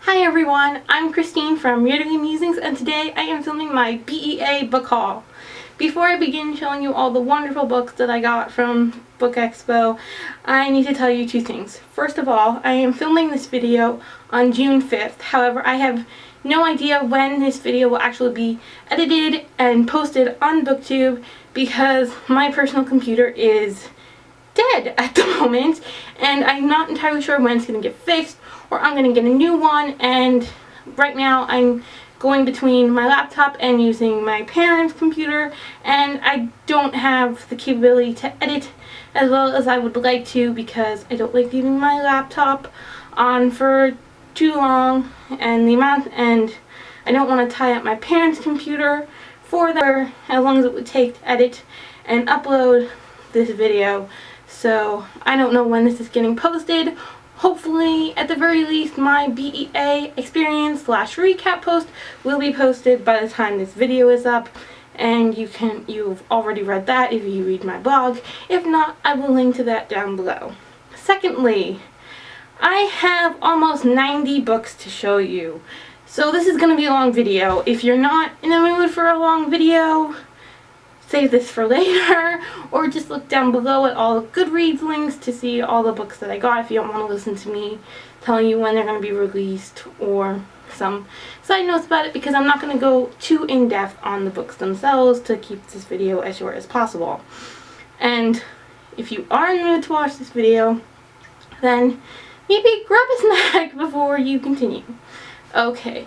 Hi everyone, I'm Christine from Reading Musings, and today I am filming my BEA book haul. Before I begin showing you all the wonderful books that I got from Book Expo, I need to tell you two things. First of all, I am filming this video on June 5th. However, I have no idea when this video will actually be edited and posted on BookTube because my personal computer is dead at the moment, and I'm not entirely sure when it's going to get fixed or I'm going to get a new one. And right now I'm going between my laptop and using my parents' computer, and I don't have the capability to edit as well as I would like to because I don't like leaving my laptop on for too long, and I don't want to tie up my parents' computer for that as long as it would take to edit and upload this video. So I don't know when this is getting posted. Hopefully, at the very least, my BEA experience / recap post will be posted by the time this video is up, and you've already read that if you read my blog. If not, I will link to that down below. Secondly, I have almost 90 books to show you. So this is going to be a long video. If you're not in the mood for a long video, save this for later, or just look down below at all the Goodreads links to see all the books that I got if you don't want to listen to me telling you when they're going to be released or some side notes about it, because I'm not going to go too in-depth on the books themselves to keep this video as short as possible. And if you are in the mood to watch this video, then maybe grab a snack before you continue. Okay.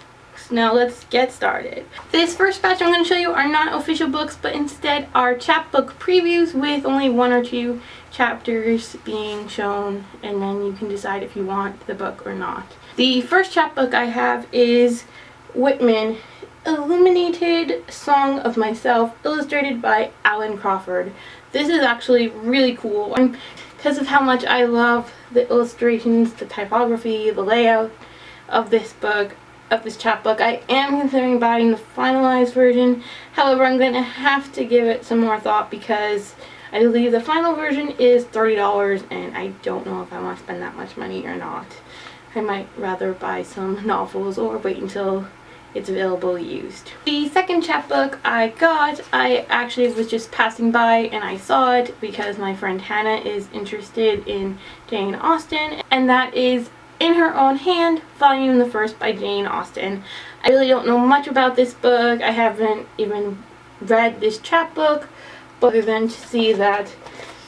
Now let's get started. This first batch I'm going to show you are not official books, but instead are chapbook previews with only 1 or 2 chapters being shown, and then you can decide if you want the book or not. The first chapbook I have is Whitman, Illuminated Song of Myself, illustrated by Alan Crawford. This is actually really cool because of how much I love the illustrations, the typography, the layout of this book. Of this chapbook. I am considering buying the finalized version. However, I'm going to have to give it some more thought because I believe the final version is $30, and I don't know if I want to spend that much money or not. I might rather buy some novels or wait until it's available used. The second chapbook I got, I actually was just passing by and I saw it because my friend Hannah is interested in Jane Austen, and that is In Her Own Hand, Volume the First by Jane Austen. I really don't know much about this book. I haven't even read this chapbook, other than to see that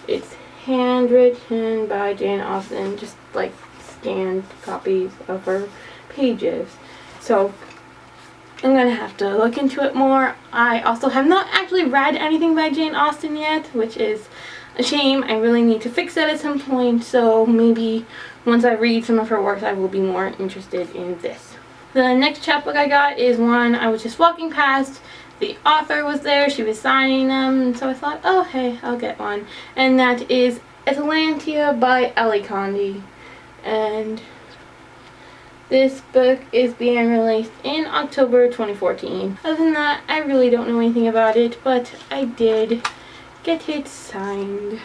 it's handwritten by Jane Austen, just like scanned copies of her pages. So I'm going to have to look into it more. I also have not actually read anything by Jane Austen yet, which is a shame. I really need to fix that at some point, so maybe once I read some of her works I will be more interested in this. The next chapbook I got is one I was just walking past. The author was there, she was signing them, so I thought, oh hey, I'll get one. And that is Atalantia by Ellie Condie. And this book is being released in October 2014. Other than that, I really don't know anything about it, but I did get it signed.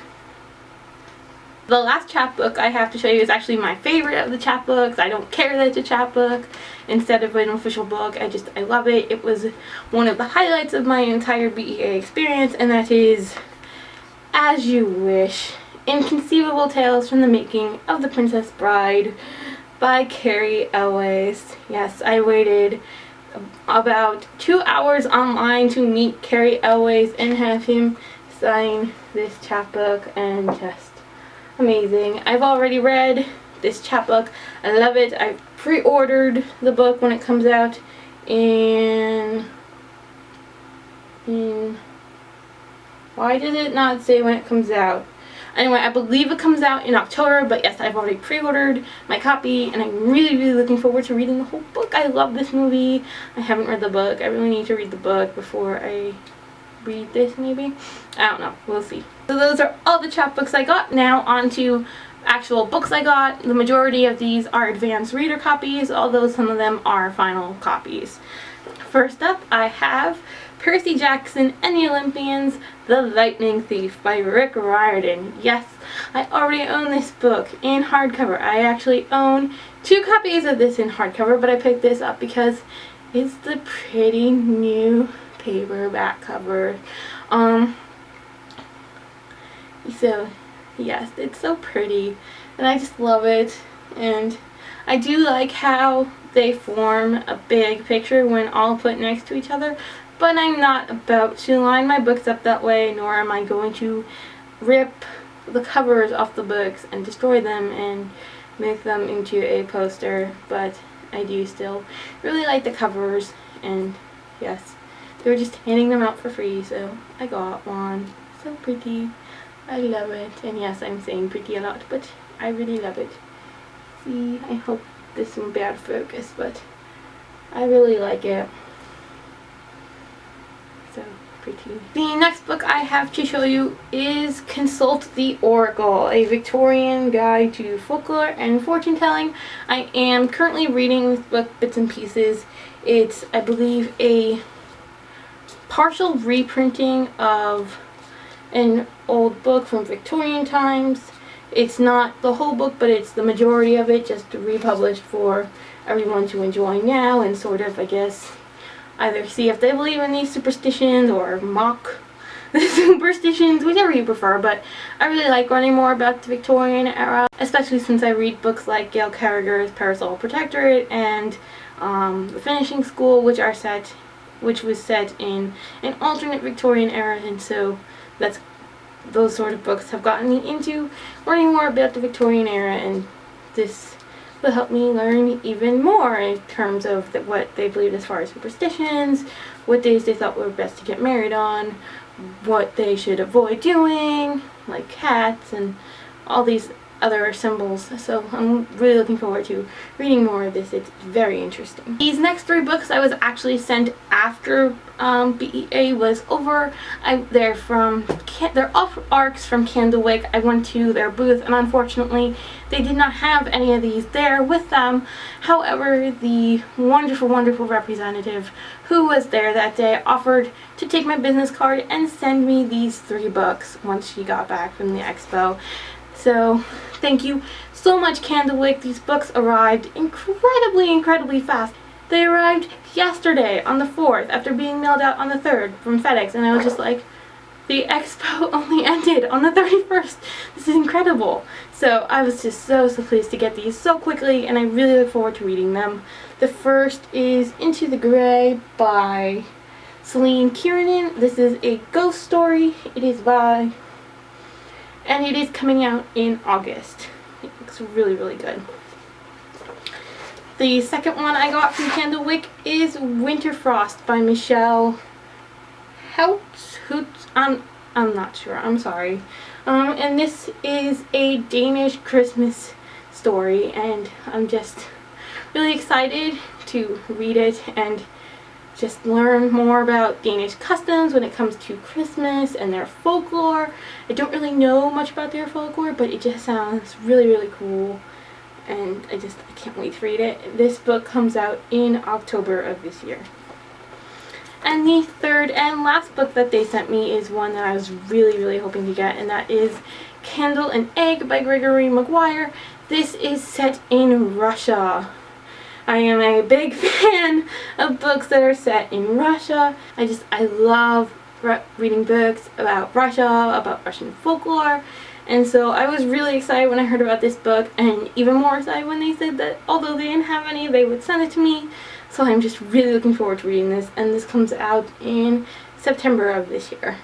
The last chapbook I have to show you is actually my favorite of the chapbooks. I don't care that it's a chapbook instead of an official book. I love it. It was one of the highlights of my entire BEA experience, and that is As You Wish, Inconceivable Tales from the Making of the Princess Bride by Carrie Elways. Yes, I waited about 2 hours online to meet Carrie Elways and have him sign this chapbook, and just amazing. I've already read this chapbook. I love it. I pre-ordered the book when it comes out in why did it not say when it comes out? Anyway, I believe it comes out in October, but yes, I've already pre-ordered my copy, and I'm really, really looking forward to reading the whole book. I love this movie. I haven't read the book. I really need to read the book before I read this, maybe. I don't know. We'll see. So those are all the chapbooks I got. Now on to actual books I got. The majority of these are advanced reader copies, although some of them are final copies. First up, I have Percy Jackson and the Olympians, The Lightning Thief by Rick Riordan. Yes, I already own this book in hardcover. I actually own 2 copies of this in hardcover, but I picked this up because it's the pretty new paperback cover. So yes, it's so pretty and I just love it, and I do like how they form a big picture when all put next to each other, but I'm not about to line my books up that way, nor am I going to rip the covers off the books and destroy them and make them into a poster. But I do still really like the covers, and yes, they were just handing them out for free, so I got one. So pretty. I love it. And yes, I'm saying pretty a lot, but I really love it. See, I hope this is bad focus, but I really like it. So pretty. The next book I have to show you is Consult the Oracle, a Victorian guide to folklore and fortune telling. I am currently reading this book bits and pieces. It's, I believe, a partial reprinting of an old book from Victorian times. It's not the whole book, but it's the majority of it, just republished for everyone to enjoy now and sort of, I guess, either see if they believe in these superstitions or mock the superstitions, whichever you prefer. But I really like learning more about the Victorian era, especially since I read books like Gail Carriger's Parasol Protectorate and The Finishing School, which was set in an alternate Victorian era, and so those sort of books have gotten me into learning more about the Victorian era, and this will help me learn even more in terms of what they believed as far as superstitions, what days they thought were best to get married on, what they should avoid doing, like cats and all these other symbols. So I'm really looking forward to reading more of this. It's very interesting. These next 3 books I was actually sent after BEA was over. They're off arcs from Candlewick. I went to their booth and unfortunately they did not have any of these there with them. However, the wonderful, wonderful representative who was there that day offered to take my business card and send me these 3 books once she got back from the expo. So thank you so much, Candlewick. These books arrived incredibly fast. They arrived yesterday on the 4th after being mailed out on the 3rd from FedEx, and I was just like, the expo only ended on the 31st. This is incredible. So I was just so pleased to get these so quickly, and I really look forward to reading them. The first is Into the Grey by Celine Kiernan. This is a ghost story. And it is coming out in August. It looks really good. The second one I got from Candlewick is Winter Frost by Michelle Hoots. I'm not sure. I'm sorry. And this is a Danish Christmas story, and I'm just really excited to read it and just learn more about Danish customs when it comes to Christmas and their folklore. I don't really know much about their folklore, but it just sounds really cool, and I can't wait to read it. This book comes out in October of this year. And the third and last book that they sent me is one that I was really hoping to get, and that is Candle and Egg by Gregory Maguire. This is set in Russia. I am a big fan of books that are set in Russia. I love reading books about Russia, about Russian folklore, and so I was really excited when I heard about this book, and even more excited when they said that although they didn't have any, they would send it to me. So I'm just really looking forward to reading this, and this comes out in September of this year.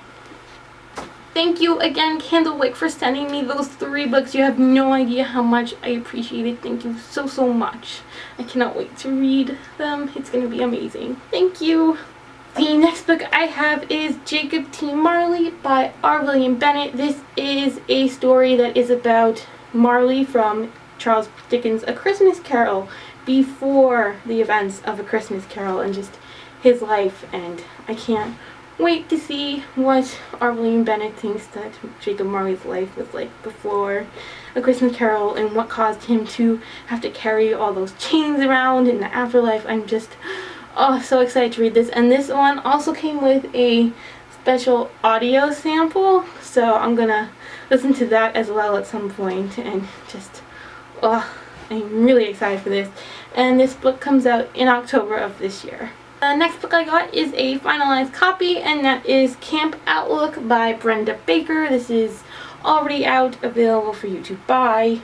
Thank you again, Candlewick, for sending me those 3 books. You have no idea how much I appreciate it. Thank you so much. I cannot wait to read them. It's going to be amazing. Thank you. The next book I have is Jacob T. Marley by R. William Bennett. This is a story that is about Marley from Charles Dickens' A Christmas Carol, before the events of A Christmas Carol, and just his life, and I can't wait to see what R. William Bennett thinks that Jacob Marley's life was like before A Christmas Carol, and what caused him to have to carry all those chains around in the afterlife. Oh, so excited to read this. And this one also came with a special audio sample, so I'm gonna listen to that as well at some point, and just, oh, I'm really excited for this. And this book comes out in October of this year. The next book I got is a finalized copy, and that is Camp Outlook by Brenda Baker. This is already out, available for you to buy.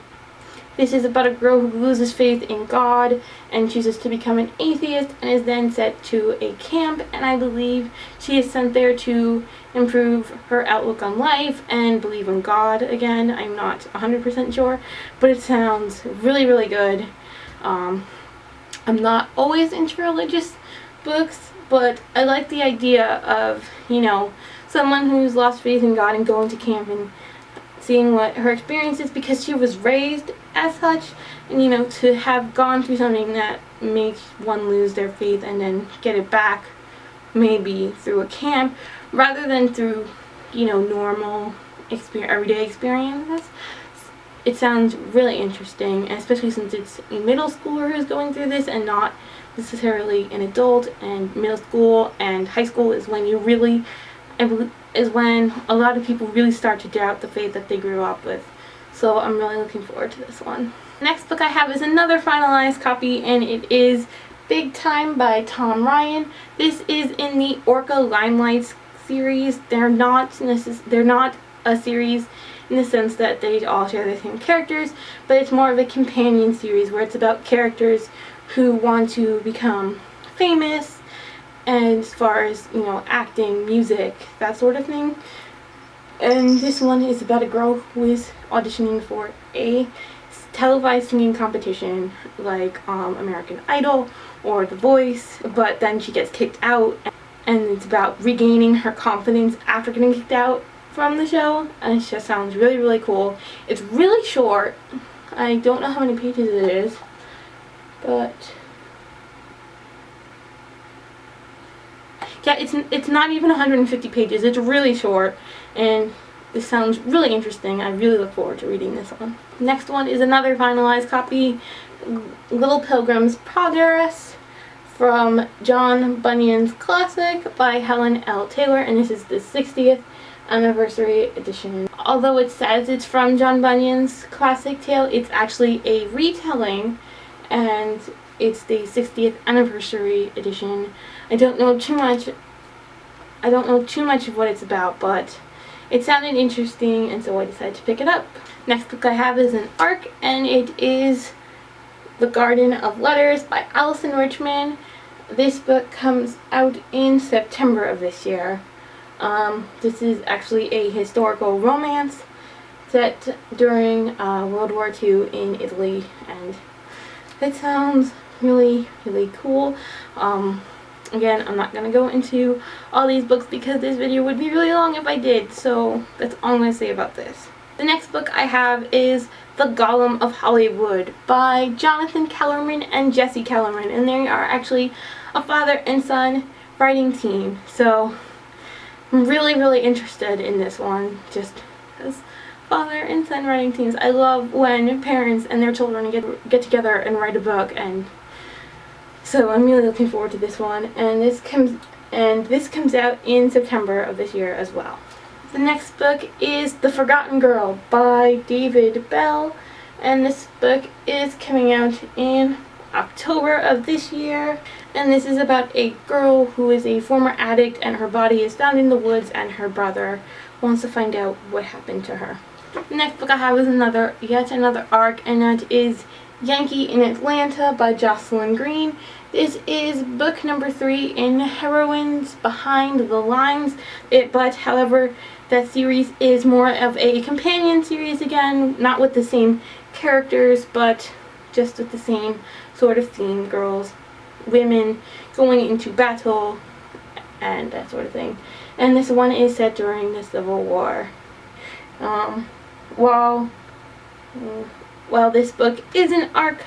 This is about a girl who loses faith in God and chooses to become an atheist, and is then sent to a camp, and I believe she is sent there to improve her outlook on life and believe in God again. I'm not 100% sure, but it sounds really, really good. I'm not always into religious books, but I like the idea of, you know, someone who's lost faith in God and going to camp and seeing what her experience is, because she was raised as such, and, you know, to have gone through something that makes one lose their faith and then get it back maybe through a camp rather than through, you know, normal everyday experiences. It sounds really interesting, and especially since it's a middle schooler who's going through this and not necessarily an adult, and middle school and high school is when you really, is when a lot of people really start to doubt the faith that they grew up with. So I'm really looking forward to this one. The next book I have is another finalized copy, and it is Big Time by Tom Ryan. This is in the Orca Limelight series. They're not a series in the sense that they all share the same characters, but it's more of a companion series where it's about characters who want to become famous, and as far as, you know, acting, music, that sort of thing. And this one is about a girl who is auditioning for a televised singing competition like American Idol or The Voice, but then she gets kicked out, and it's about regaining her confidence after getting kicked out from the show, and it just sounds really, really cool. It's really short. I don't know how many pages it is, but yeah, it's not even 150 pages. It's really short, and this sounds really interesting. I really look forward to reading this one. Next one is another finalized copy, Little Pilgrim's Progress from John Bunyan's classic by Helen L. Taylor, and this is the 60th anniversary edition. Although it says it's from John Bunyan's classic tale, it's actually a retelling, and it's the 60th anniversary edition. I don't know too much of what it's about, but it sounded interesting, and so I decided to pick it up. Next book I have is an ARC, and it is The Garden of Letters by Allison Richmond. This book comes out in September of this year. This is actually a historical romance set during World War II in Italy, and it sounds really, really cool. Again, I'm not going to go into all these books because this video would be really long if I did, so that's all I'm going to say about this. The next book I have is The Golem of Hollywood by Jonathan Kellerman and Jesse Kellerman, and they are actually a father and son writing team, so I'm really, really interested in this one, just as father and son writing teams. I love when parents and their children get together and write a book, and so I'm really looking forward to this one, and this comes out in September of this year as well. The next book is The Forgotten Girl by David Bell, and this book is coming out in October of this year, and this is about a girl who is a former addict, and her body is found in the woods, and her brother wants to find out what happened to her. The next book I have is yet another ARC, and that is Yankee in Atlanta by Jocelyn Green. This is book number 3 in Heroines Behind the Lines, but however, that series is more of a companion series again, not with the same characters, but just with the same sort of theme, girls, women going into battle, and that sort of thing. And this one is set during the Civil War. While this book is an ARC,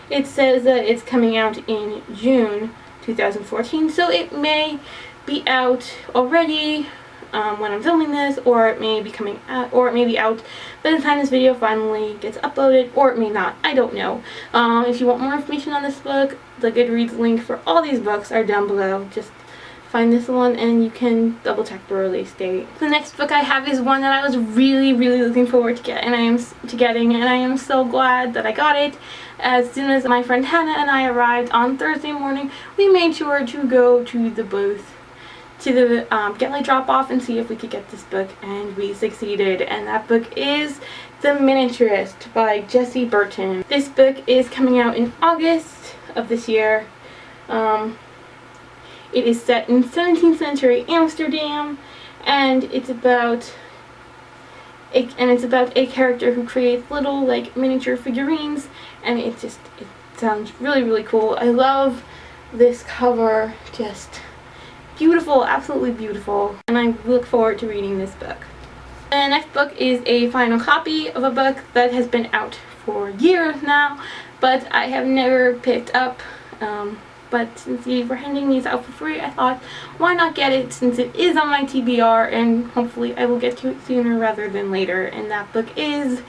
it says that it's coming out in June 2014, so it may be out already when I'm filming this, or it may be coming out, or it may be out by the time this video finally gets uploaded, or it may not. I don't know. If you want more information on this book, the Goodreads link for all these books are down below. Just find this one and you can double check the release date. The next book I have is one that I was really looking forward to getting, and I am so glad that I got it. As soon as my friend Hannah and I arrived on Thursday morning, we made sure to go to the booth, to the Get drop off, and see if we could get this book, and we succeeded. And that book is The Miniaturist by Jessie Burton. This book is coming out in August of this year. It is set in 17th century Amsterdam, and it's about a character who creates little like miniature figurines, and it sounds really cool. I love this cover, just beautiful, absolutely beautiful, and I look forward to reading this book. The next book is a final copy of a book that has been out for years now, but I have never picked up. But since you were handing these out for free, I thought, why not get it, since it is on my TBR, and hopefully I will get to it sooner rather than later. And that book is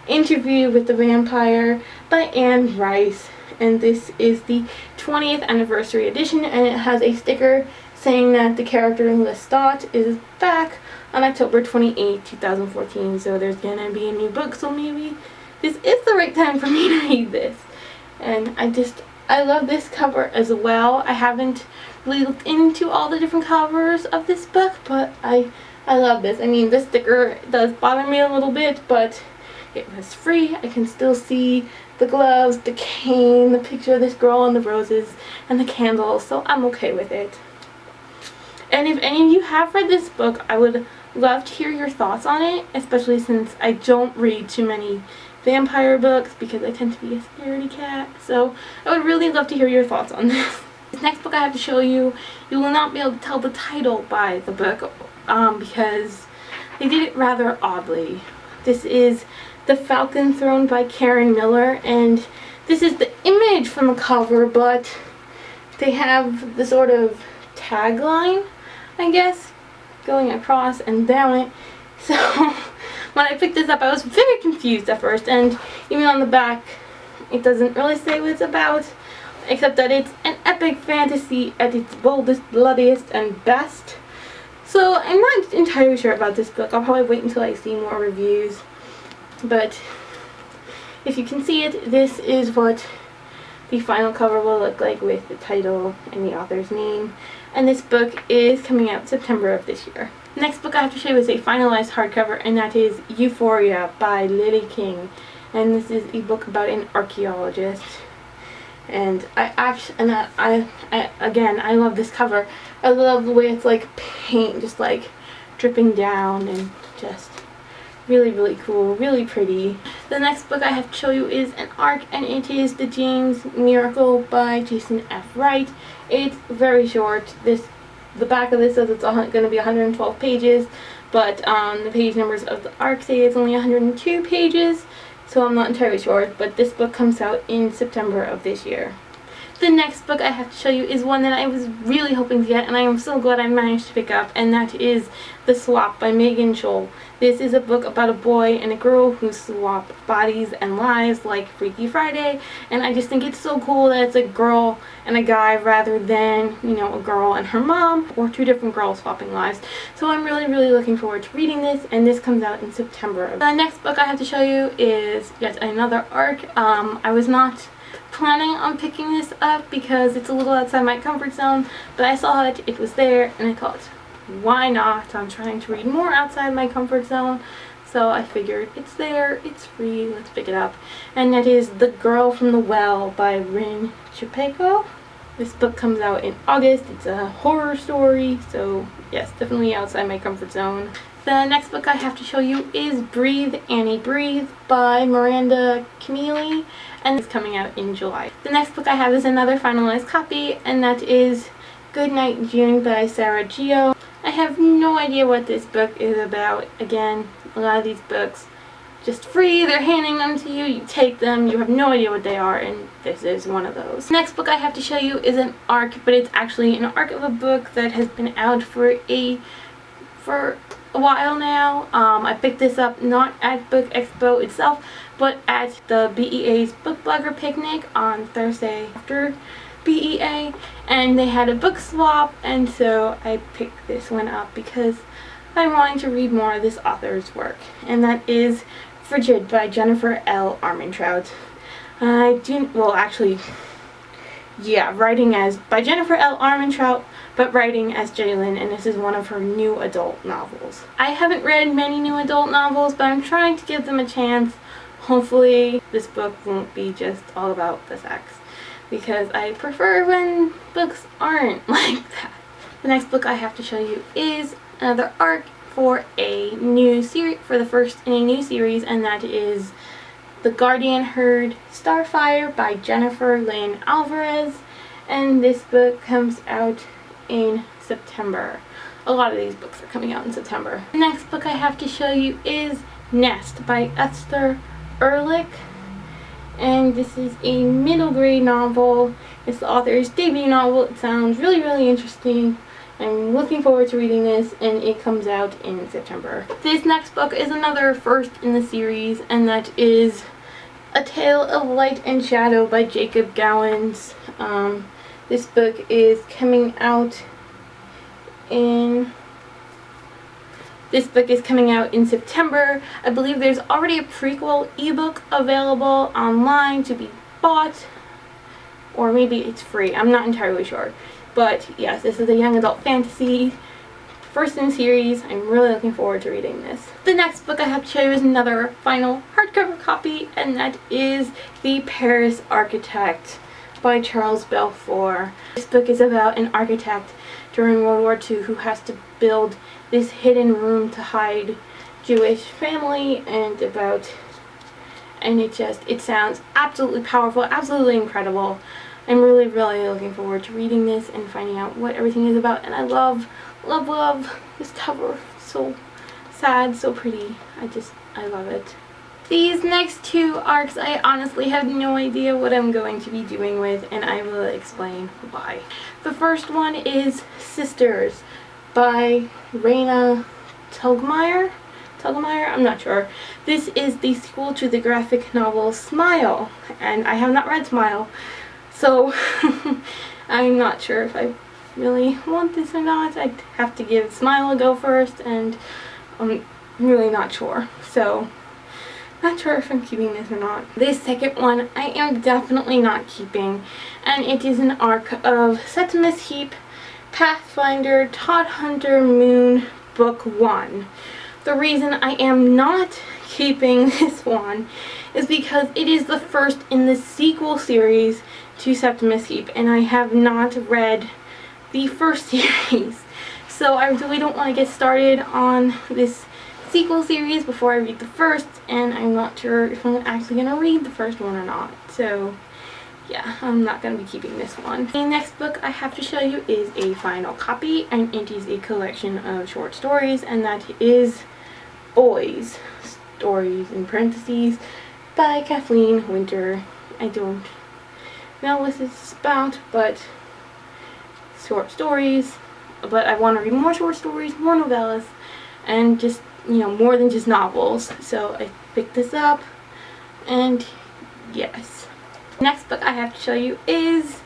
Interview with the Vampire by Anne Rice. And this is the 20th anniversary edition, and it has a sticker saying that the character Lestat is back on October 28, 2014. So there's gonna be a new book, so maybe this is the right time for me to read this. And I love this cover as well. I haven't really looked into all the different covers of this book, but I love this. I mean, this sticker does bother me a little bit, but it was free. I can still see the gloves, the cane, the picture of this girl and the roses, and the candles, so I'm okay with it. And if any of you have read this book, I would love to hear your thoughts on it, especially since I don't read too many vampire books because I tend to be a scaredy cat. So I would really love to hear your thoughts on this. This next book I have to show you, you will not be able to tell the title by the book because they did it rather oddly. This is The Falcon Throne by Karen Miller, and this is the image from the cover, but they have the sort of tagline, I guess, going across and down it. So when I picked this up, I was very confused at first, and even on the back, it doesn't really say what it's about, except that it's an epic fantasy at its boldest, bloodiest, and best. So I'm not entirely sure about this book. I'll probably wait until I see more reviews. But if you can see it, this is what the final cover will look like with the title and the author's name. And this book is coming out September of this year. The next book I have to show you is a finalized hardcover, and that is Euphoria by Lily King. And this is a book about an archaeologist. And again, I love this cover. I love the way it's like paint just like dripping down, and just really cool, really pretty. The next book I have to show you is an ARC, and it is The James Miracle by Jason F. Wright. It's very short. The back of this says it's going to be 112 pages, but the page numbers of the ARC say it's only 102 pages, so I'm not entirely sure, but this book comes out in September of this year. The next book I have to show you is one that I was really hoping to get, and I am so glad I managed to pick up, and that is The Swap by Megan Scholl. This is a book about a boy and a girl who swap bodies and lives like Freaky Friday, and I just think it's so cool that it's a girl and a guy rather than, you know, a girl and her mom, or two different girls swapping lives. So I'm really looking forward to reading this, and this comes out in September. The next book I have to show you is yet another ARC. I was not planning on picking this up because it's a little outside my comfort zone, but I saw that it was there and I thought, why not? I'm trying to read more outside my comfort zone, so I figured it's there, it's free, let's pick it up. And that is The Girl from the Well by Rin Chapeko. This book comes out in August. It's a horror story, so yes, definitely outside my comfort zone. The next book I have to show you is Breathe, Annie Breathe by Miranda Keneally, and it's coming out in July. The next book I have is another finalized copy, and that is Goodnight June by Sarah Geo. I have no idea what this book is about. Again, a lot of these books just free, they're handing them to you, you take them, you have no idea what they are, and this is one of those. The next book I have to show you is an ARC, but it's actually an ARC of a book that has been out for a for a while now. I picked this up not at Book Expo itself, but at the BEA's Book Blogger Picnic on Thursday after BEA, and they had a book swap, and so I picked this one up because I wanted to read more of this author's work, and that is Frigid by Jennifer L. Armentrout. Writing as by Jennifer L. Armentrout, but writing as Jalen, and this is one of her new adult novels. I haven't read many new adult novels, but I'm trying to give them a chance. Hopefully this book won't be just all about the sex, because I prefer when books aren't like that. The next book I have to show you is another arc for a new series, for the first in a new series, and that is The Guardian Herd Starfire by Jennifer Lynn Alvarez, and this book comes out in September. A lot of these books are coming out in September. The next book I have to show you is Nest by Esther Ehrlich, and this is a middle grade novel. It's the author's debut novel. It sounds really interesting. I'm looking forward to reading this, and it comes out in September. This next book is another first in the series, and that is A Tale of Light and Shadow by Jacob Gowans. This book is coming out in September. I believe there's already a prequel ebook available online to be bought, or maybe it's free. I'm not entirely sure. But yes, this is a young adult fantasy, first in the series. I'm really looking forward to reading this. The next book I have to show you is another final hardcover copy, and that is The Paris Architect by Charles Belfour. This book is about an architect during World War II who has to build this hidden room to hide Jewish family, and it sounds absolutely powerful, absolutely incredible. I'm really looking forward to reading this and finding out what everything is about, and I love this cover. So sad, so pretty. I love it. These next two arcs I honestly have no idea what I'm going to be doing with, and I will explain why. The first one is Sisters by Raina Telgemeier? I'm not sure. This is the sequel to the graphic novel Smile, and I have not read Smile, so I'm not sure if I really want this or not. I'd have to give Smile a go first, and I'm really not sure. So, not sure if I'm keeping this or not. This second one I am definitely not keeping, and it is an arc of Septimus Heap, Pathfinder, Todd Hunter, Moon, Book 1. The reason I am not keeping this one is because it is the first in the sequel series to Septimus Heap, and I have not read the first series. So I really don't want to get started on this sequel series before I read the first, and I'm not sure if I'm actually going to read the first one or not. So yeah, I'm not going to be keeping this one. The next book I have to show you is a final copy, and it is a collection of short stories, and that is Boys Stories in parentheses by Kathleen Winter. I don't know what this is about, but short stories. But I want to read more short stories, more novellas, and just, more than just novels. So I picked this up, and yes. Next book I have to show you is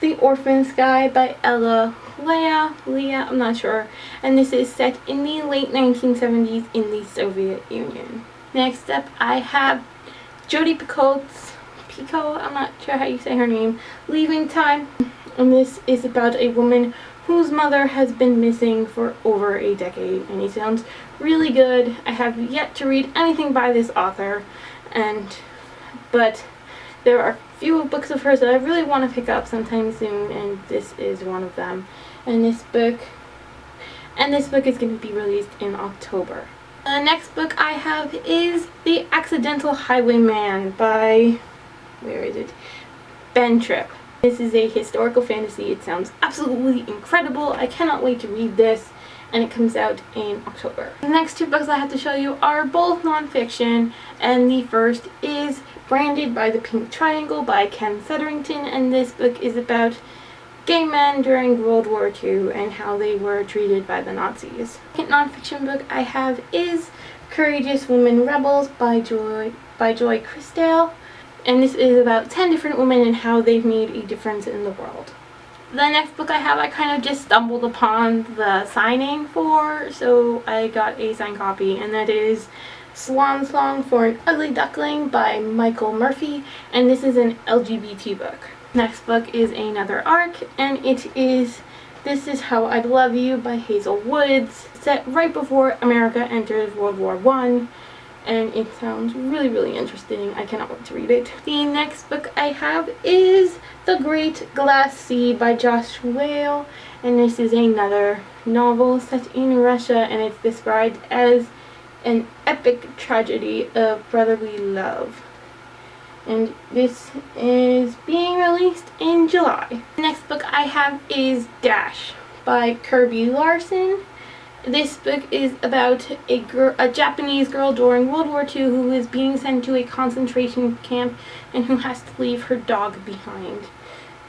The Orphan Sky by Ella Leah, I'm not sure, and this is set in the late 1970s in the Soviet Union. Next up I have Jodi Picoult's, I'm not sure how you say her name, Leaving Time, and this is about a woman whose mother has been missing for over a decade, and it sounds really good. I have yet to read anything by this author, but there are a few books of hers that I really want to pick up sometime soon, and this is one of them. And this book is going to be released in October. The next book I have is The Accidental Highwayman by, Ben Tripp. This is a historical fantasy. It sounds absolutely incredible. I cannot wait to read this, and it comes out in October. The next two books I have to show you are both nonfiction, and the first is Branded by the Pink Triangle by Ken Featherington, and this book is about gay men during World War II and how they were treated by the Nazis. The second nonfiction book I have is Courageous Women Rebels by Joy Christelle, and this is about 10 different women and how they've made a difference in the world. The next book I have, I kind of just stumbled upon the signing for, so I got a signed copy, and that is Swan Song for an Ugly Duckling by Michael Murphy, and this is an LGBT book. Next book is another arc, and it is This Is How I'd Love You by Hazel Woods, set right before America enters World War I, and it sounds really, really interesting. I cannot wait to read it. The next book I have is The Great Glass Sea by Josh Whale, and this is another novel set in Russia, and it's described as an epic tragedy of brotherly love. And this is being released in July. The next book I have is Dash by Kirby Larson. This book is about a Japanese girl during World War II who is being sent to a concentration camp and who has to leave her dog behind.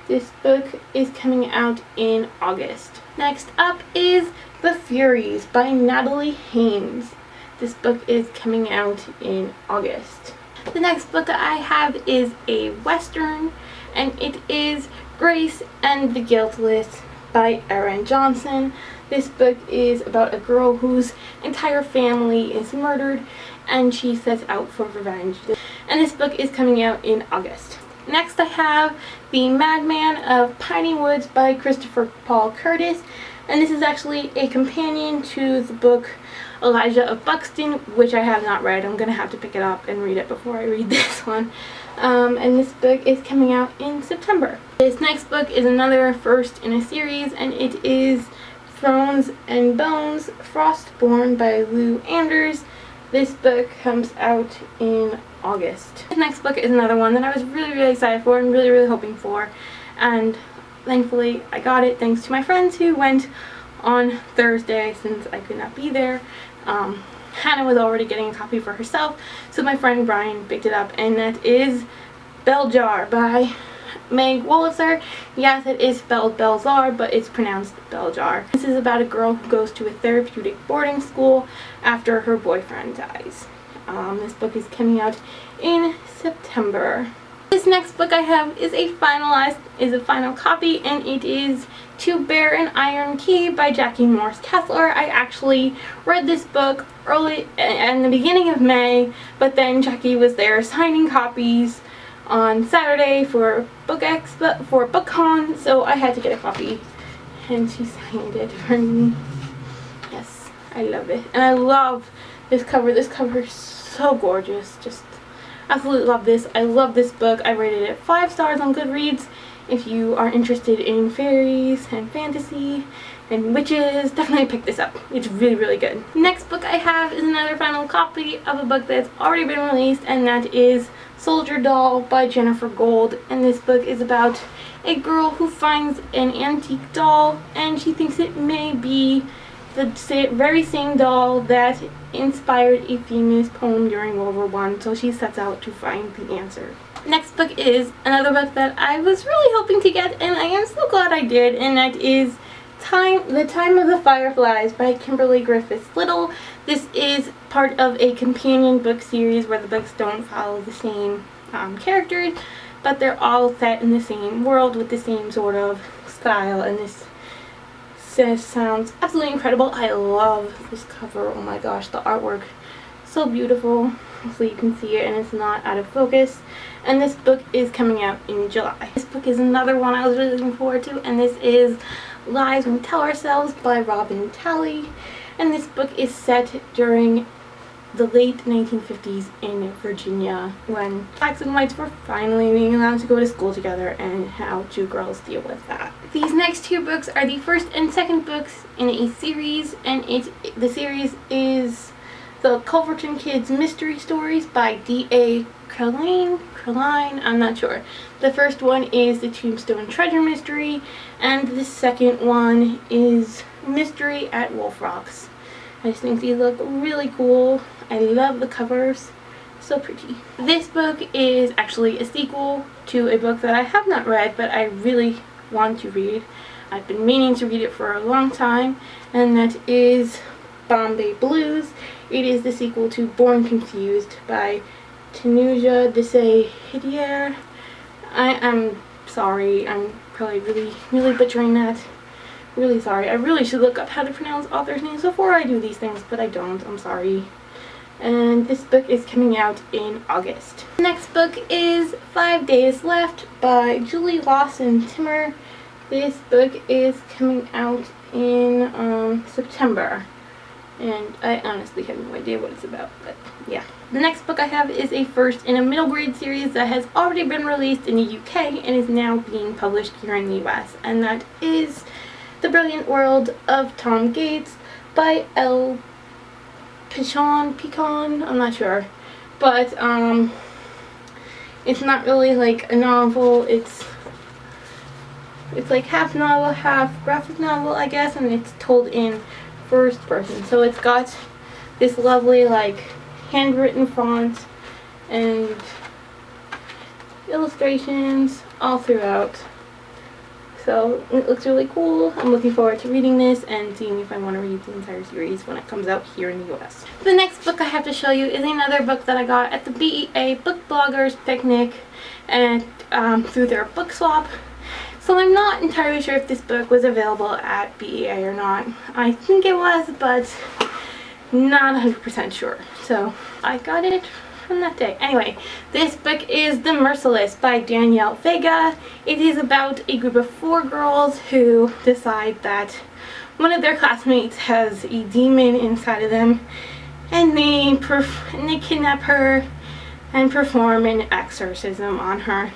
This book is coming out in August. Next up is The Furies by Natalie Haynes. This book is coming out in August. The next book I have is a Western, and it is Grace and the Guiltless by Erin Johnson. This book is about a girl whose entire family is murdered, and she sets out for revenge. And this book is coming out in August. Next I have The Madman of Piney Woods by Christopher Paul Curtis, and this is actually a companion to the book Elijah of Buxton, which I have not read. I'm going to have to pick it up and read it before I read this one. And this book is coming out in September. This next book is another first in a series, and it is Thrones and Bones, Frostborn by Lou Anders. This book comes out in August. This next book is another one that I was really, really excited for and really, really hoping for. And thankfully I got it thanks to my friends who went on Thursday since I could not be there. Hannah was already getting a copy for herself, so my friend Brian picked it up, and that is Beljar by Meg Wolitzer. Yes, it is spelled Belzar, but it's pronounced Beljar. This is about a girl who goes to a therapeutic boarding school after her boyfriend dies. This book is coming out in September. This next book I have is a final copy, and it is To Bear an Iron Key by Jackie Morse Kessler. I actually read this book early in the beginning of May, but then Jackie was there signing copies on Saturday for BookCon, so I had to get a copy, and she signed it for me. Yes, I love it, and I love this cover. This cover is so gorgeous. Just absolutely love this. I love this book. I rated it 5 stars on Goodreads. If you are interested in fairies and fantasy and witches, definitely pick this up. It's really, really good. Next book I have is another final copy of a book that's already been released, and that is Soldier Doll by Jennifer Gold. And this book is about a girl who finds an antique doll, and she thinks it may be the very same doll that inspired a famous poem during World War I, so she sets out to find the answer. Next book is another book that I was really hoping to get, and I am so glad I did, and that is The Time of the Fireflies by Kimberly Griffiths Little. This is part of a companion book series where the books don't follow the same characters, but they're all set in the same world with the same sort of style, and this sounds absolutely incredible. I love this cover. Oh my gosh, the artwork, so beautiful. Hopefully you can see it and it's not out of focus. And this book is coming out in July. This book is another one I was really looking forward to, and this is Lies We Tell Ourselves by Robin Talley. And this book is set during the late 1950s in Virginia, when blacks and whites were finally being allowed to go to school together, and how 2 girls deal with that. These next 2 books are the first and second books in a series, and the series is The Culverton Kids Mystery Stories by D.A. Carline, I'm not sure. The first one is The Tombstone Treasure Mystery, and the second one is Mystery at Wolf Rocks. I just think these look really cool. I love the covers. So pretty. This book is actually a sequel to a book that I have not read, but I really, want to read. I've been meaning to read it for a long time, and that is Bombay Blues. It is the sequel to Born Confused by Tanuja Desai-Hidier. I'm sorry, I'm probably really butchering that. Really sorry. I really should look up how to pronounce authors' names before I do these things, but I don't. I'm sorry. And this book is coming out in August. The next book is 5 Days Left by Julie Lawson Timmer. This book is coming out in September. And I honestly have no idea what it's about, but yeah. The next book I have is a first in a middle grade series that has already been released in the UK and is now being published here in the US. And that is The Brilliant World of Tom Gates by L. Pecan, I'm not sure. But it's not really like a novel, it's like half novel, half graphic novel, I guess, and it's told in first person. So it's got this lovely like handwritten font and illustrations all throughout. So it looks really cool. I'm looking forward to reading this and seeing if I want to read the entire series when it comes out here in the US. The next book I have to show you is another book that I got at the BEA Book Bloggers Picnic and through their book swap. So I'm not entirely sure if this book was available at BEA or not. I think it was, but not 100% sure. So I got it from that day. Anyway, this book is The Merciless by Danielle Vega. It is about a group of 4 girls who decide that one of their classmates has a demon inside of them, and they kidnap her and perform an exorcism on her.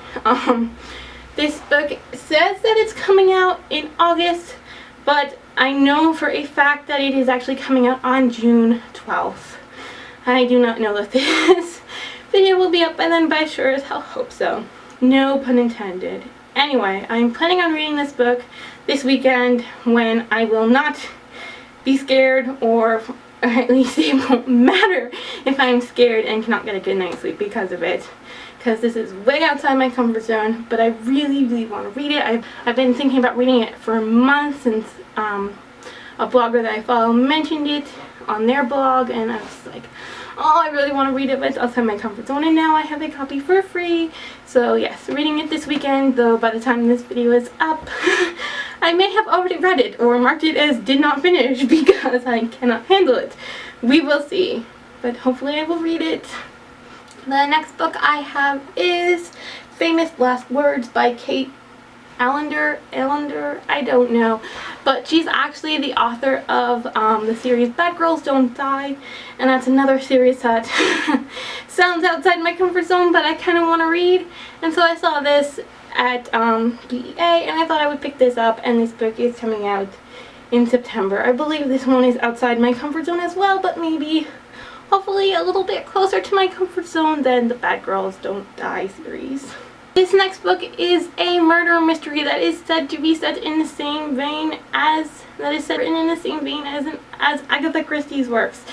This book says that it's coming out in August, but I know for a fact that it is actually coming out on June 12th. I do not know that this video will be up by then, but I sure as hell hope so. No pun intended. Anyway, I'm planning on reading this book this weekend when I will not be scared, or at least it won't matter if I'm scared and cannot get a good night's sleep because of it. Because this is way outside my comfort zone, but I really want to read it. I've been thinking about reading it for months since a blogger that I follow mentioned it on their blog, and I was like, oh, I really want to read it, but it's outside my comfort zone, and now I have a copy for free. So yes, reading it this weekend, though by the time this video is up, I may have already read it or marked it as did not finish because I cannot handle it. We will see, but hopefully I will read it. The next book I have is Famous Last Words by Kate Allender, I don't know, but she's actually the author of the series Bad Girls Don't Die, and that's another series that sounds outside my comfort zone, but I kind of want to read, and so I saw this at BEA, and I thought I would pick this up, and this book is coming out in September. I believe this one is outside my comfort zone as well, but maybe hopefully a little bit closer to my comfort zone than the Bad Girls Don't Die series. This next book is a murder mystery that is said to be set in the same vein as as Agatha Christie's works.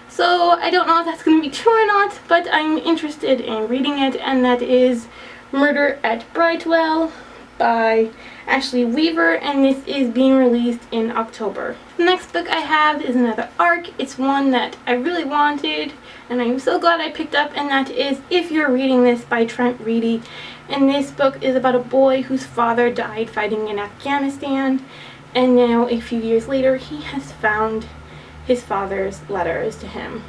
So I don't know if that's going to be true or not, but I'm interested in reading it, and that is Murder at Brightwell by Ashley Weaver, and this is being released in October. The next book I have is another ARC. It's one that I really wanted, and I'm so glad I picked up, and that is If You're Reading This by Trent Reedy. And this book is about a boy whose father died fighting in Afghanistan, and now a few years later he has found his father's letters to him.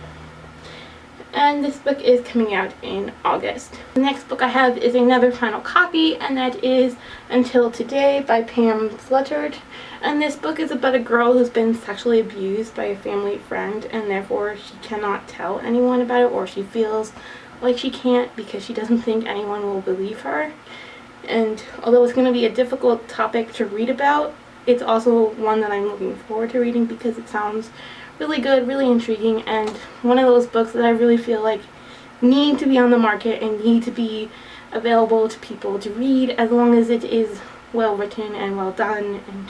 And this book is coming out in August. The next book I have is another final copy, and that is Until Today by Pam Fluttert. And this book is about a girl who's been sexually abused by a family friend, and therefore she cannot tell anyone about it, or she feels like she can't because she doesn't think anyone will believe her. And although it's going to be a difficult topic to read about, it's also one that I'm looking forward to reading because it sounds really good, really intriguing, and one of those books that I really feel like need to be on the market and need to be available to people to read, as long as it is well written and well done and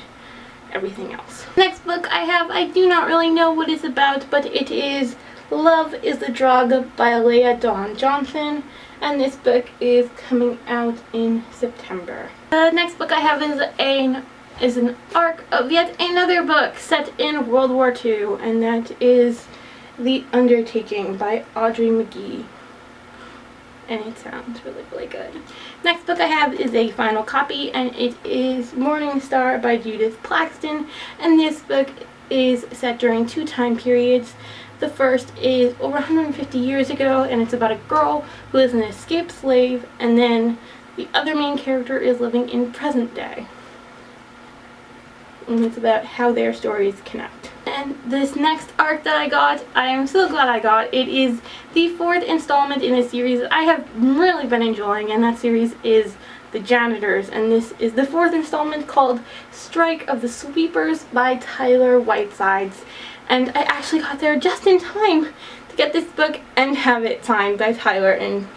everything else. Next book I have, I do not really know what it's about, but it is Love is the Drug by Leah Dawn Johnson, and this book is coming out in September. The next book I have is an arc of yet another book set in World War II, and that is The Undertaking by Audrey McGee. And it sounds really, really good. Next book I have is a final copy, and it is Morning Star by Judith Plaxton, and this book is set during two time periods. The first is over 150 years ago, and it's about a girl who is an escaped slave, and then the other main character is living in present day. And it's about how their stories connect. And this next arc that I got, I am so glad I got. It is the fourth installment in a series I have really been enjoying, and that series is The Janitors, and this is the fourth installment called Strike of the Sweepers by Tyler Whitesides. And I actually got there just in time to get this book and have it signed by Tyler, and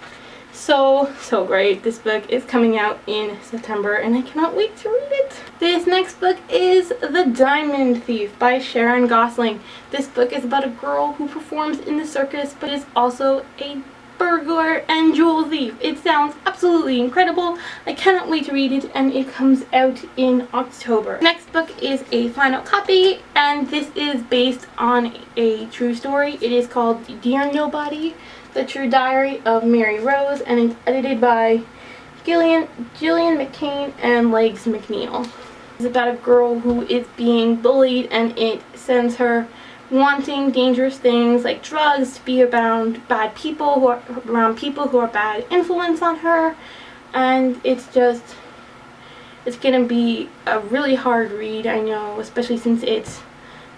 so great. This book is coming out in September, and I cannot wait to read it. This next book is The Diamond Thief by Sharon Gosling. This book is about a girl who performs in the circus but is also a burglar and jewel thief. It sounds absolutely incredible. I cannot wait to read it, and it comes out in October. Next book is a final copy, and this is based on a true story. It is called Dear Nobody, The True Diary of Mary Rose, and it's edited by Gillian McCain and Legs McNeil. It's about a girl who is being bullied, and it sends her wanting dangerous things like drugs to be around bad people who are bad influence on her, and it's gonna be a really hard read, I know, especially since it's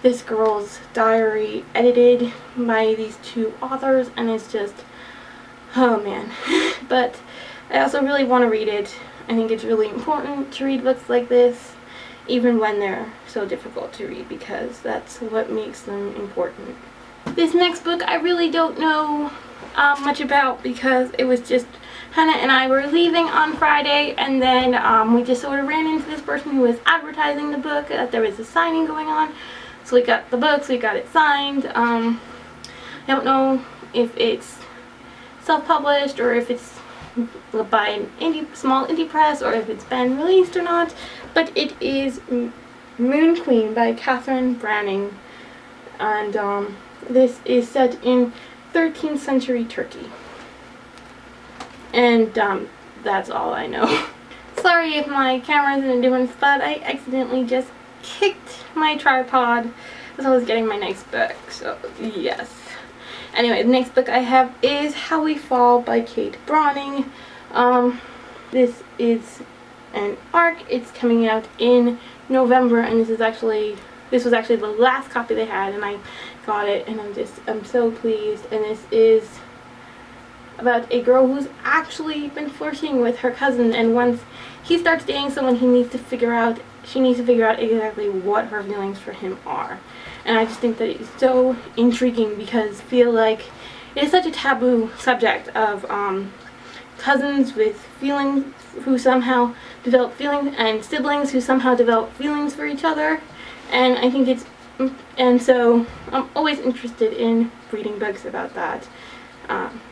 this girl's diary edited by these two authors, and it's just, oh man. But I also really want to read it. I think it's really important to read books like this, even when they're so difficult to read, because that's what makes them important. This next book I really don't know much about, because it was just Hannah and I were leaving on Friday, and then we just sort of ran into this person who was advertising the book, that there was a signing going on. So we got the books, we got it signed. I don't know if it's self-published or if it's by an small indie press or if it's been released or not, but it is Moon Queen by Catherine Branning, and this is set in 13th century Turkey. And that's all I know. Sorry if my camera's in a different spot. I accidentally just kicked my tripod as I was getting my next book, so yes. Anyway, the next book I have is How We Fall by Kate Browning. This is an arc. It's coming out in November, and this was actually the last copy they had, and I got it, and I'm so pleased. And this is about a girl who's actually been flirting with her cousin, and once he starts dating someone, she needs to figure out exactly what her feelings for him are. And I just think that it's so intriguing, because I feel like it is such a taboo subject of cousins with feelings who somehow develop feelings, and siblings who somehow develop feelings for each other. And I think so I'm always interested in reading books about that.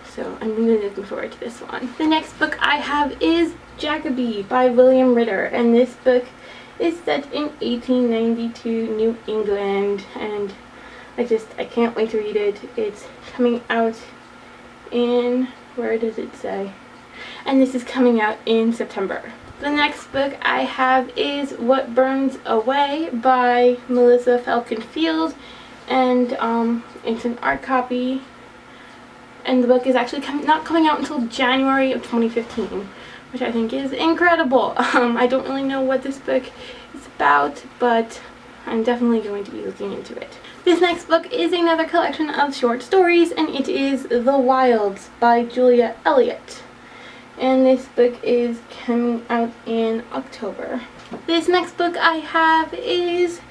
So I'm really looking forward to this one. The next book I have is Jacoby by William Ritter, and this book is set in 1892 New England, and I can't wait to read it. It's coming out in, where does it say? And this is coming out in September. The next book I have is What Burns Away by Melissa Falcon Field, and it's an art copy, and the book is actually not coming out until January of 2015, which I think is incredible. I don't really know what this book is about, but I'm definitely going to be looking into it. This next book is another collection of short stories, and it is The Wilds by Julia Elliott. And this book is coming out in October. This next book I have is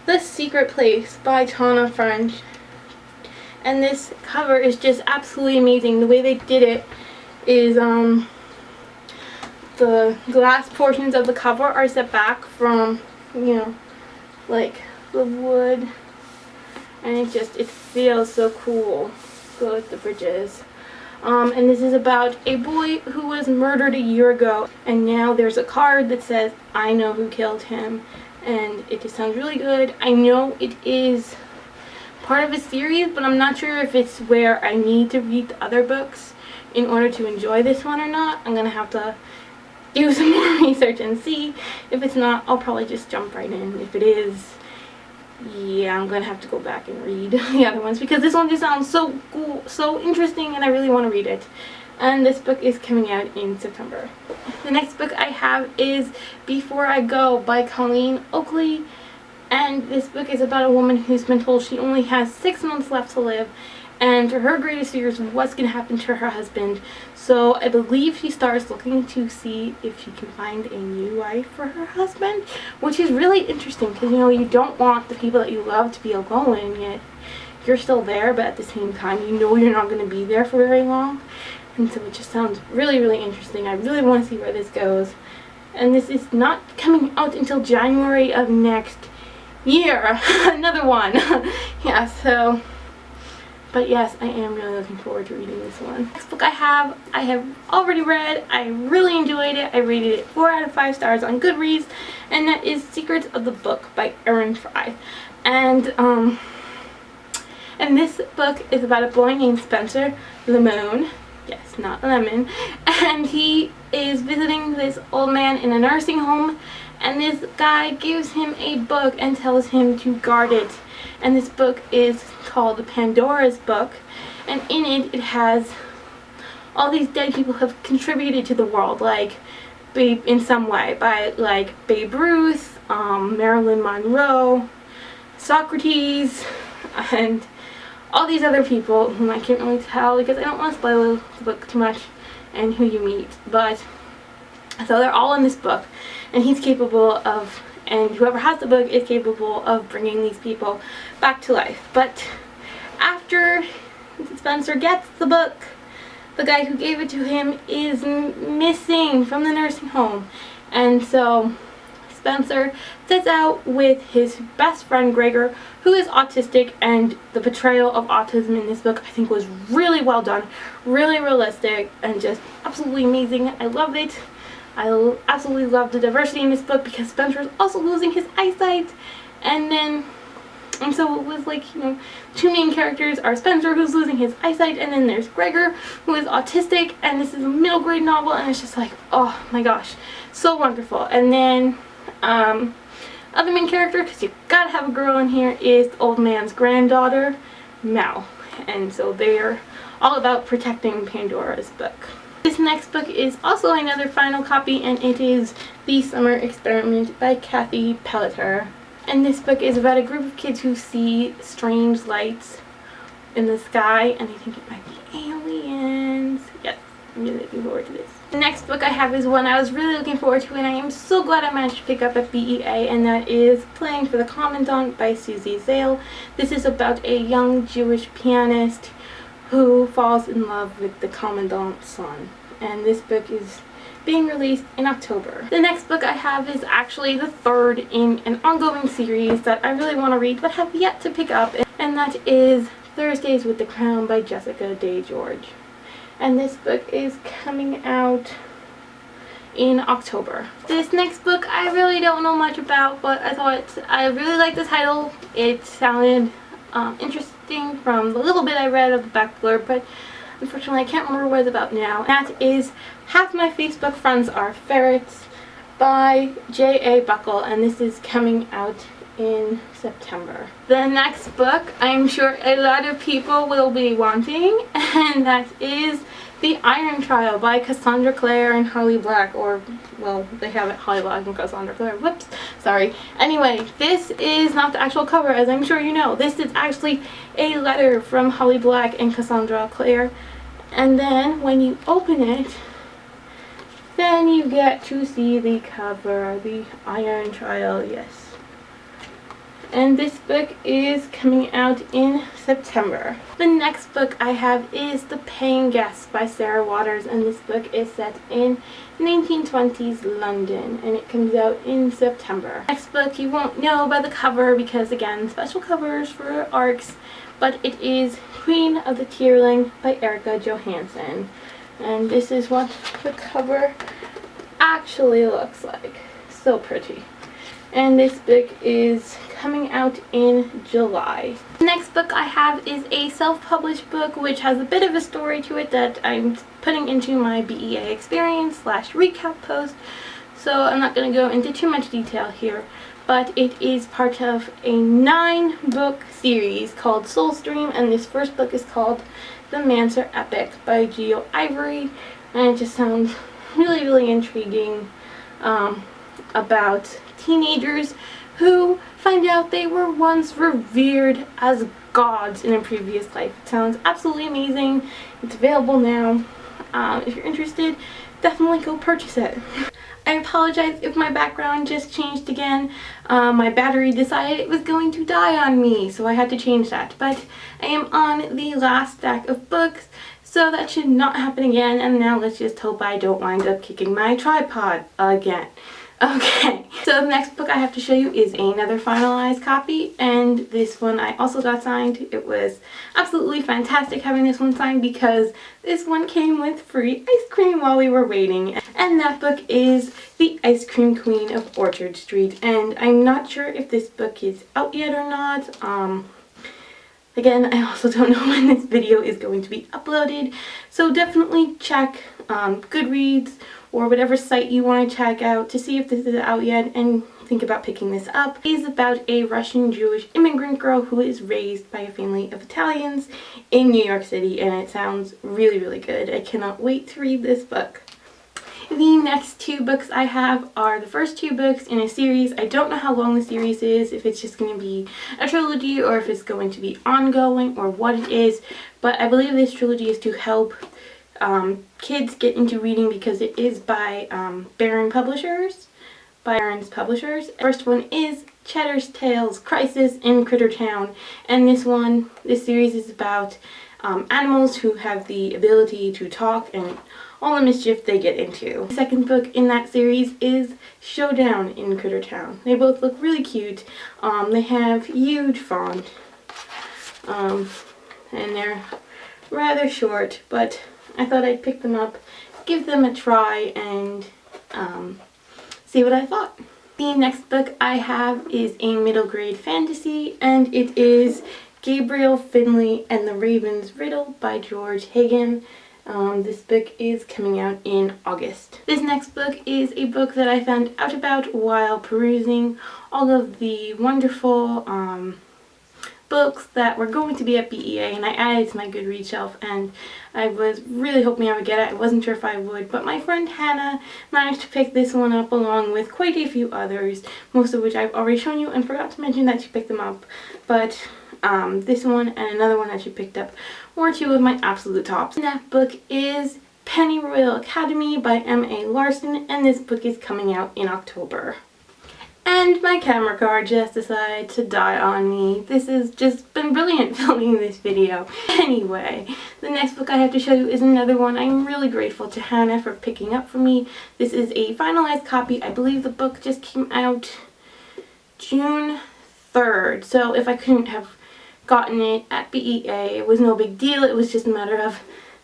The Secret Place by Tana French. And this cover is just absolutely amazing. The way they did it is the glass portions of the cover are set back from, like the wood and it feels so cool. Go with the bridges. And this is about a boy who was murdered a year ago, and now there's a card that says, I know who killed him, and it just sounds really good. I know it is part of a series, but I'm not sure if it's where I need to read the other books in order to enjoy this one or not. I'm gonna have to do some more research and see. If it's not, I'll probably just jump right in. If it is, yeah, I'm gonna have to go back and read the other ones, because this one just sounds so cool, so interesting, and I really want to read it. And this book is coming out in September. The next book I have is Before I Go by Colleen Oakley, and this book is about a woman who's been told she only has 6 months left to live, and her greatest fear is what's going to happen to her husband. So I believe she starts looking to see if she can find a new wife for her husband, which is really interesting, because you know, you don't want the people that you love to be alone, and yet you're still there, but at the same time you know you're not going to be there for very long. And so it just sounds really, really interesting. I really want to see where this goes. And this is not coming out until January of next year. Another one. Yeah, so... But yes, I am really looking forward to reading this one. Next book I have already read. I really enjoyed it. I rated it 4 out of 5 stars on Goodreads, and that is Secrets of the Book by Erin Fry. And this book is about a boy named Spencer Lemon. Yes, not lemon. And he is visiting this old man in a nursing home, and this guy gives him a book and tells him to guard it. And this book is called Pandora's Book, and in it, it has all these dead people who have contributed to the world, like in some way, by like Babe Ruth, Marilyn Monroe, Socrates, and all these other people whom I can't really tell because I don't want to spoil the book too much and who you meet. But so they're all in this book, and he's capable of, and whoever has the book is capable of bringing these people back to life. But after Spencer gets the book, the guy who gave it to him is missing from the nursing home. And so Spencer sets out with his best friend Gregor, who is autistic, and the portrayal of autism in this book I think was really well done, really realistic, and just absolutely amazing. I loved it. I absolutely love the diversity in this book because Spencer is also losing his eyesight, and so it was like, you know, 2 main characters are Spencer, who's losing his eyesight, and then there's Gregor, who is autistic, and this is a middle grade novel, and it's just like, oh my gosh, so wonderful. And then other main character, because you gotta have a girl in here, is the old man's granddaughter, Mal, and so they're all about protecting Pandora's Book. This next book is also another final copy, and it is The Summer Experiment by Kathy Pelleter. And this book is about a group of kids who see strange lights in the sky, and they think it might be aliens. Yes, I'm really looking forward to this. The next book I have is one I was really looking forward to, and I am so glad I managed to pick up at BEA, and that is Playing for the Commandant by Susie Zale. This is about a young Jewish pianist who falls in love with the commandant's son, and this book is being released in October. The next book I have is actually the 3rd in an ongoing series that I really want to read but have yet to pick up, and that is Thursdays with the Crown by Jessica Day George. And this book is coming out in October. This next book I really don't know much about, but I really liked the title. It sounded interesting from the little bit I read of the back blurb, but unfortunately I can't remember what it's about now. That is Half My Facebook Friends Are Ferrets by J.A. Buckle, and this is coming out in September. The next book I'm sure a lot of people will be wanting, and that is The Iron Trial by Cassandra Clare and Holly Black, or, well, they have it Holly Black and Cassandra Clare. Whoops, sorry. Anyway, this is not the actual cover, as I'm sure you know. This is actually a letter from Holly Black and Cassandra Clare, and then when you open it, then you get to see the cover, The Iron Trial, yes. and this book is coming out in September. The next book I have is The Paying Guest by Sarah Waters, and this book is set in 1920s London, and it comes out in September. Next book you won't know by the cover because, again, special covers for ARCs, but it is Queen of the Tearling by Erica Johansson, and this is what the cover actually looks like. So pretty. And this book is coming out in July. The next book I have is a self-published book which has a bit of a story to it that I'm putting into my BEA experience / recap post, so I'm not going to go into too much detail here, but it is part of a 9-book series called Soulstream, and this first book is called The Mancer Epic by Geo Ivory, and it just sounds really intriguing about teenagers who find out they were once revered as gods in a previous life. It sounds absolutely amazing. It's available now. If you're interested, definitely go purchase it. I apologize if my background just changed again. My battery decided it was going to die on me, so I had to change that. But I am on the last stack of books, so that should not happen again. And now let's just hope I don't wind up kicking my tripod again. Okay, so the next book I have to show you is another finalized copy, and this one I also got signed. It was absolutely fantastic having this one signed because this one came with free ice cream while we were waiting, and that book is The Ice Cream Queen of Orchard Street, and I'm not sure if this book is out yet or not. Again, I also don't know when this video is going to be uploaded, so definitely check Goodreads or whatever site you want to check out to see if this is out yet and think about picking this up. It is about a Russian Jewish immigrant girl who is raised by a family of Italians in New York City, and it sounds really good. I cannot wait to read this book. The next 2 books I have are the first 2 books in a series. I don't know how long the series is, if it's just going to be a trilogy or if it's going to be ongoing or what it is, but I believe this trilogy is to help kids get into reading because it is by Barron's Publishers. First one is Cheddar's Tales: Crisis in Crittertown, and this series is about animals who have the ability to talk and all the mischief they get into. The second book in that series is Showdown in Crittertown. They both look really cute. They have huge font, and they're rather short, but I thought I'd pick them up, give them a try, and see what I thought. The next book I have is a middle grade fantasy, and it is Gabriel Finley and the Raven's Riddle by George Hagan. This book is coming out in August. This next book is a book that I found out about while perusing all of the wonderful books that were going to be at BEA, and I added it to my Goodreads shelf, and I was really hoping I would get it. I wasn't sure if I would, but my friend Hannah managed to pick this one up along with quite a few others, most of which I've already shown you and forgot to mention that she picked them up. But this one and another one that she picked up were 2 of my absolute tops. And that book is Penny Royal Academy by M.A. Larson, and this book is coming out in October. And my camera card just decided to die on me. This has just been brilliant filming this video. Anyway, the next book I have to show you is another one I'm really grateful to Hannah for picking up for me. This is a finalized copy. I believe the book just came out June 3rd. So if I couldn't have gotten it at BEA, it was no big deal. It was just a matter of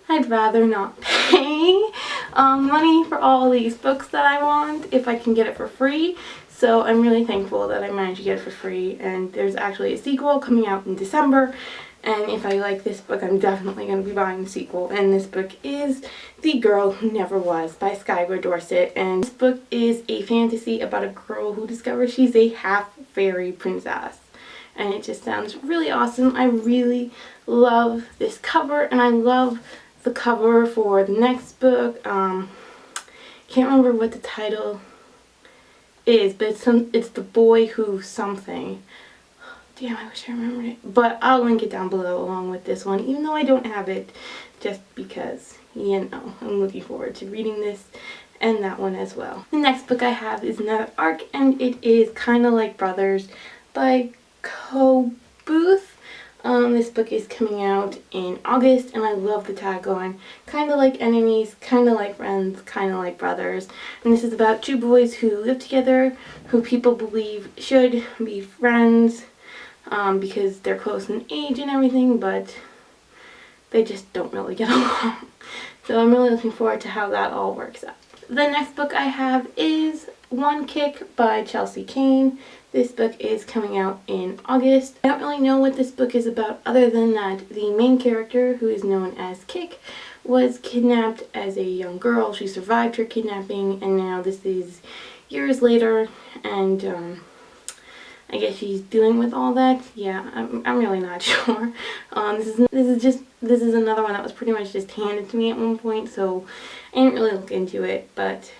I'd rather not pay money for all these books that I want if I can get it for free. So I'm really thankful that I managed to get it for free, and there's actually a sequel coming out in December, and if I like this book, I'm definitely going to be buying the sequel. And this book is The Girl Who Never Was by Skylar Dorset, and this book is a fantasy about a girl who discovers she's a half-fairy princess, and it just sounds really awesome. I really love this cover, and I love the cover for the next book. Can't remember what the title is, but it's The Boy Who Something. Damn, I wish I remembered it. But I'll link it down below along with this one, even though I don't have it, just because, you know, I'm looking forward to reading this and that one as well. The next book I have is another ARC, and it is Kinda Like Brothers by Booth. This book is coming out in August, and I love the tagline. Kind of like enemies, kind of like friends, kind of like brothers. And this is about two boys who live together, who people believe should be friends because they're close in age and everything, but they just don't really get along. So I'm really looking forward to how that all works out. The next book I have is One Kick by Chelsea Cain. This book is coming out in August. I don't really know what this book is about other than that the main character, who is known as Kick, was kidnapped as a young girl. She survived her kidnapping, and now this is years later, and I guess she's dealing with all that. Yeah, I'm really not sure. This is another one that was pretty much just handed to me at one point, so I didn't really look into it, but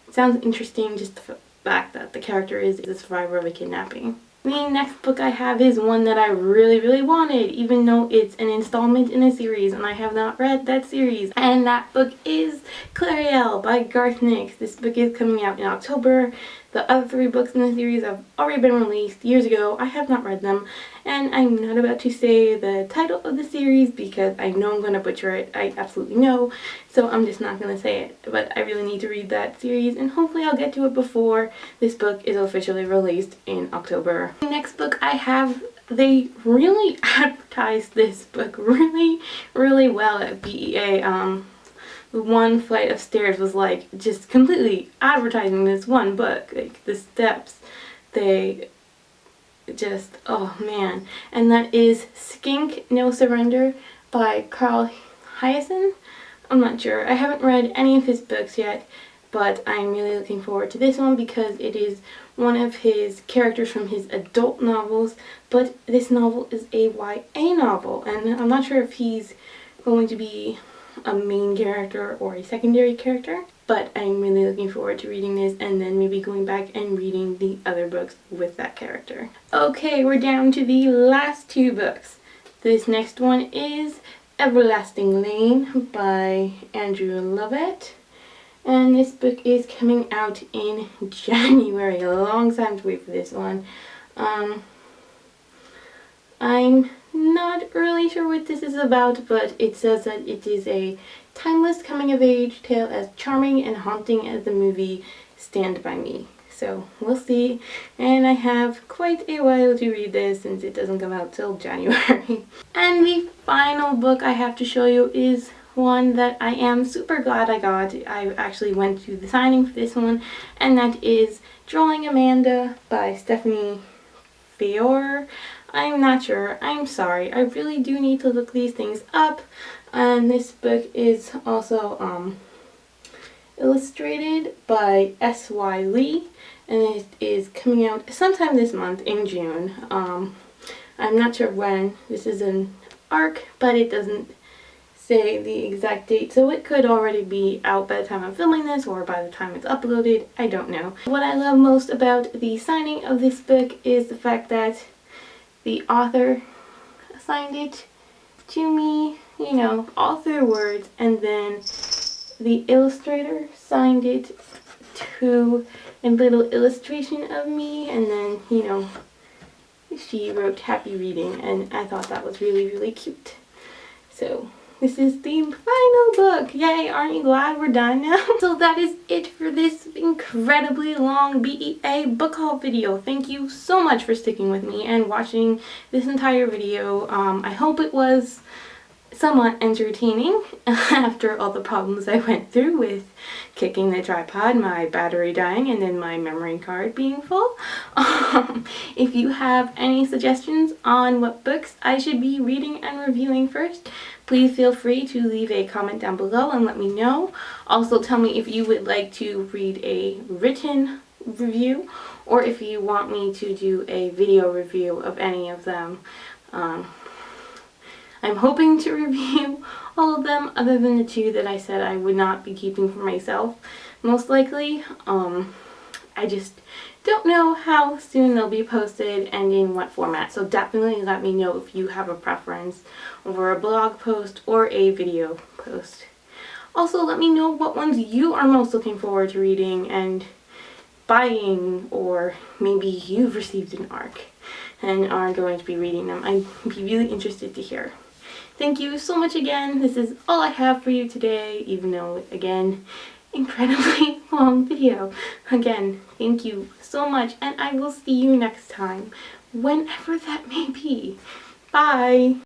it sounds interesting, just the fact that the character is the survivor of a kidnapping. The next book I have is one that I really wanted, even though it's an installment in a series and I have not read that series. And that book is Clarielle by Garth Nix. This book is coming out in October. The other three books in the series have already been released years ago. I have not read them, and I'm not about to say the title of the series because I know I'm going to butcher it. I absolutely know, so I'm just not going to say it. But I really need to read that series, and hopefully I'll get to it before this book is officially released in October. The next book I have, they really advertised this book really well at BEA. One flight of stairs was like just completely advertising this one book. Like the steps, they just, oh man. And that is Skink, No Surrender by Carl Hiaasen. I'm not sure. I haven't read any of his books yet, but I'm really looking forward to this one because it is one of his characters from his adult novels, but this novel is a YA novel, and I'm not sure if he's going to be a main character or a secondary character, but I'm really looking forward to reading this and then maybe going back and reading the other books with that character. Okay, we're down to the last two books. This next one is Everlasting Lane by Andrew Lovett, and this book is coming out in January. A long time to wait for this one. I'm not really sure what this is about, but it says that it is a timeless coming-of-age tale as charming and haunting as the movie Stand By Me. So we'll see, and I have quite a while to read this since it doesn't come out till January. And the final book I have to show you is one that I am super glad I got. I actually went to the signing for this one, and that is Drawing Amanda by Stephanie Faure. I'm not sure. I'm sorry. I really do need to look these things up. And this book is also illustrated by S.Y. Lee, and it is coming out sometime this month in June. I'm not sure when. This is an arc, but it doesn't say the exact date, so it could already be out by the time I'm filming this or by the time it's uploaded. I don't know. What I love most about the signing of this book is the fact that the author signed it to me, you know, all through words, and then the illustrator signed it to a little illustration of me, and then, you know, she wrote happy reading, and I thought that was really cute. So this is the final book. Yay, aren't you glad we're done now? So that is it for this incredibly long BEA book haul video. Thank you so much for sticking with me and watching this entire video. I hope it was somewhat entertaining after all the problems I went through with kicking the tripod, my battery dying, and then my memory card being full. If you have any suggestions on what books I should be reading and reviewing first, please feel free to leave a comment down below and let me know. Also tell me if you would like to read a written review or if you want me to do a video review of any of them. I'm hoping to review all of them other than the two that I said I would not be keeping for myself, most likely. I just don't know how soon they'll be posted and in what format, so definitely let me know if you have a preference over a blog post or a video post. Also, let me know what ones you are most looking forward to reading, and buying, or maybe you've received an ARC and are going to be reading them. I'd be really interested to hear. Thank you so much again. This is all I have for you today, even though, again, incredibly long video. Again, thank you so much, and I will see you next time, whenever that may be. Bye!